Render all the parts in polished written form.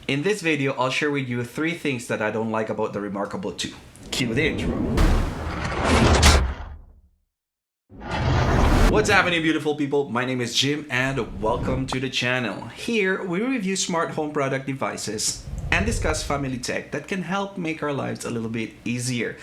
In this video, I'll share with you 3 things that I don't like about the Remarkable 2. Cue the intro. What's happening, beautiful people? My name is Jim and welcome to the channel. Here, we review smart home product devices and discuss family tech that can help make our lives a little bit easier.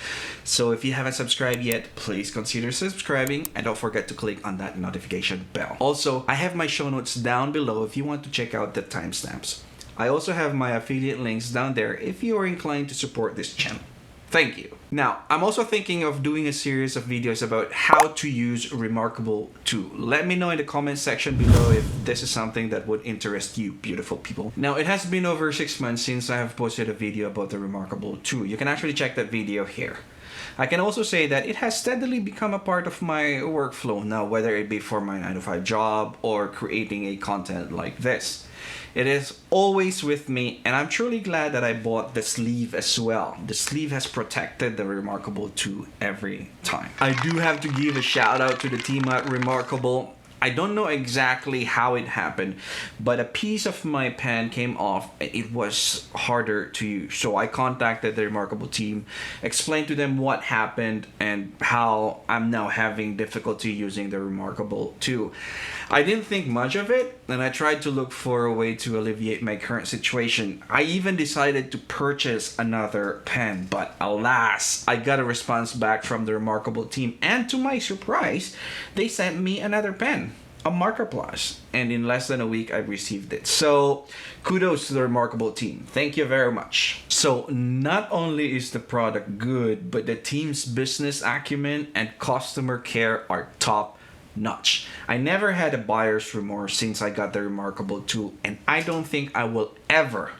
So if you haven't subscribed yet, please consider subscribing and don't forget to click on that notification bell. Also, I have my show notes down below if you want to check out the timestamps. I also have my affiliate links down there if you are inclined to support this channel. Thank you. Now, I'm also thinking of doing a series of videos about how to use Remarkable 2. Let me know in the comment section below if this is something that would interest you, beautiful people. Now, it has been over 6 months since I have posted a video about the Remarkable 2. You can actually check that video here. I can also say that it has steadily become a part of my workflow now, whether it be for my 9-to-5 job or creating a content like this. It is always with me, and I'm truly glad that I bought the sleeve as well. The sleeve has protected the Remarkable 2 every time. I do have to give a shout out to the team at Remarkable. I don't know exactly how it happened, but a piece of my pen came off and it was harder to use. So I contacted the Remarkable team, explained to them what happened and how I'm now having difficulty using the Remarkable 2. I didn't think much of it, and I tried to look for a way to alleviate my current situation. I even decided to purchase another pen, but alas, I got a response back from the Remarkable team, and to my surprise, they sent me another pen, a Marker Plus, and in less than a week I received it. So kudos to the Remarkable team. Thank you very much. So not only is the product good, but the team's business acumen and customer care are top notch. I never had a buyer's remorse since I got the Remarkable 2, and I don't think I will ever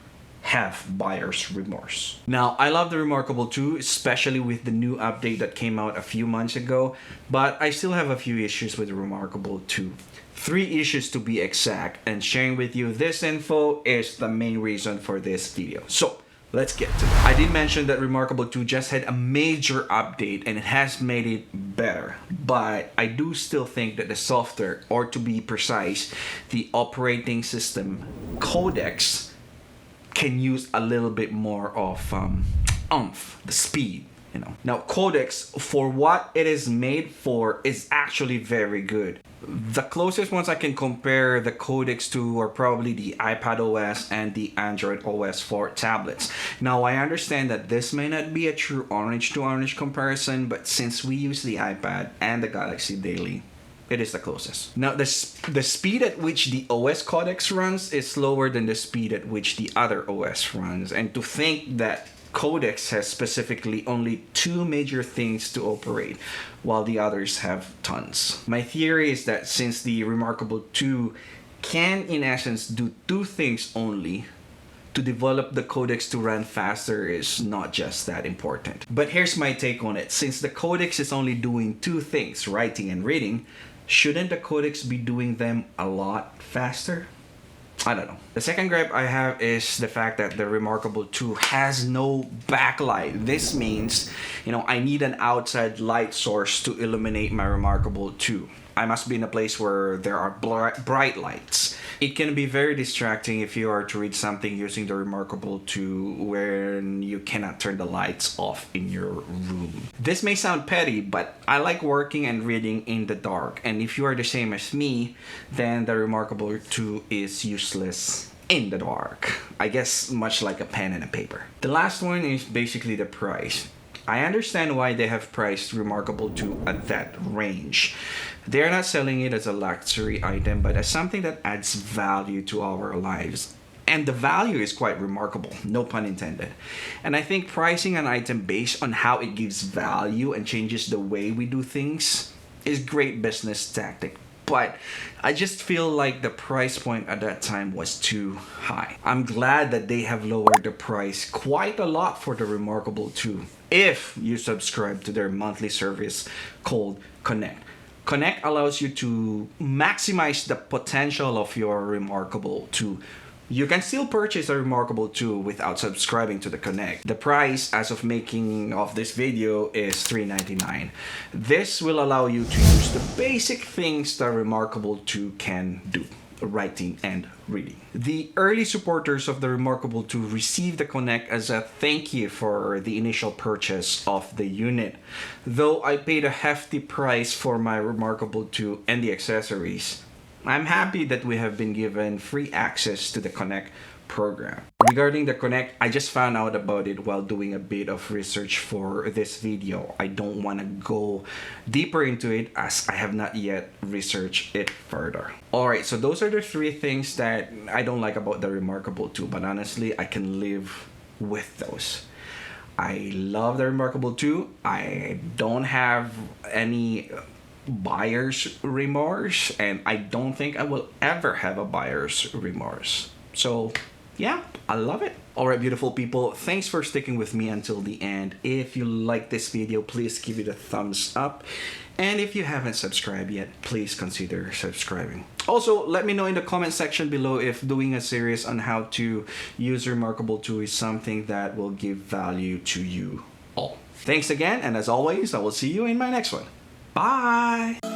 have buyer's remorse. Now, I love the Remarkable 2, especially with the new update that came out a few months ago, but I still have a few issues with the Remarkable 2. 3 issues to be exact, and sharing with you this info is the main reason for this video. So let's get to it. I did mention that Remarkable 2 just had a major update and it has made it better, but I do still think that the software, or to be precise, the operating system codecs, can use a little bit more of the speed. Now, codecs, for what it is made for, is actually very good. The closest ones I can compare the codecs to are probably the iPad OS and the Android OS for tablets. Now, I understand that this may not be a true orange to orange comparison, but since we use the iPad and the Galaxy daily, it is the closest. Now, the speed at which the OS codecs runs is slower than the speed at which the other OS runs. And to think that codecs has specifically only 2 major things to operate, while the others have tons. My theory is that since the Remarkable 2 can in essence do 2 things only, to develop the codecs to run faster is not just that important. But here's my take on it. Since the codecs is only doing 2 things, writing and reading, shouldn't the codecs be doing them a lot faster? I don't know. The second gripe I have is the fact that the Remarkable 2 has no backlight. This means, I need an outside light source to illuminate my Remarkable 2. I must be in a place where there are bright lights. It can be very distracting if you are to read something using the Remarkable 2 when you cannot turn the lights off in your room. This may sound petty, but I like working and reading in the dark. And if you are the same as me, then the Remarkable 2 is useless in the dark. I guess much like a pen and a paper. The last one is basically the price. I understand why they have priced Remarkable 2 at that range. They're not selling it as a luxury item, but as something that adds value to our lives. And the value is quite remarkable, no pun intended. And I think pricing an item based on how it gives value and changes the way we do things is great business tactic. But I just feel like the price point at that time was too high. I'm glad that they have lowered the price quite a lot for the Remarkable 2 if you subscribe to their monthly service called Connect. Connect allows you to maximize the potential of your Remarkable 2. You can still purchase a Remarkable 2 without subscribing to the Connect. The price as of making of this video is $3.99. This will allow you to use the basic things that Remarkable 2 can do, writing and really. The early supporters of the Remarkable 2 received the Connect as a thank you for the initial purchase of the unit. Though I paid a hefty price for my Remarkable 2 and the accessories, I'm happy that we have been given free access to the Connect program. Regarding the Connect, I just found out about it while doing a bit of research for this video. I don't want to go deeper into it as I have not yet researched it further. Alright, so those are the three things that I don't like about the Remarkable 2, but honestly, I can live with those. I love the Remarkable 2. I don't have any buyer's remorse, and I don't think I will ever have a buyer's remorse. So yeah, I love it. Alright, beautiful people, thanks for sticking with me until the end. If you like this video, please give it a thumbs up. And if you haven't subscribed yet, please consider subscribing. Also, let me know in the comment section below if doing a series on how to use Remarkable 2 is something that will give value to you all. Thanks again, and as always, I will see you in my next one. Bye!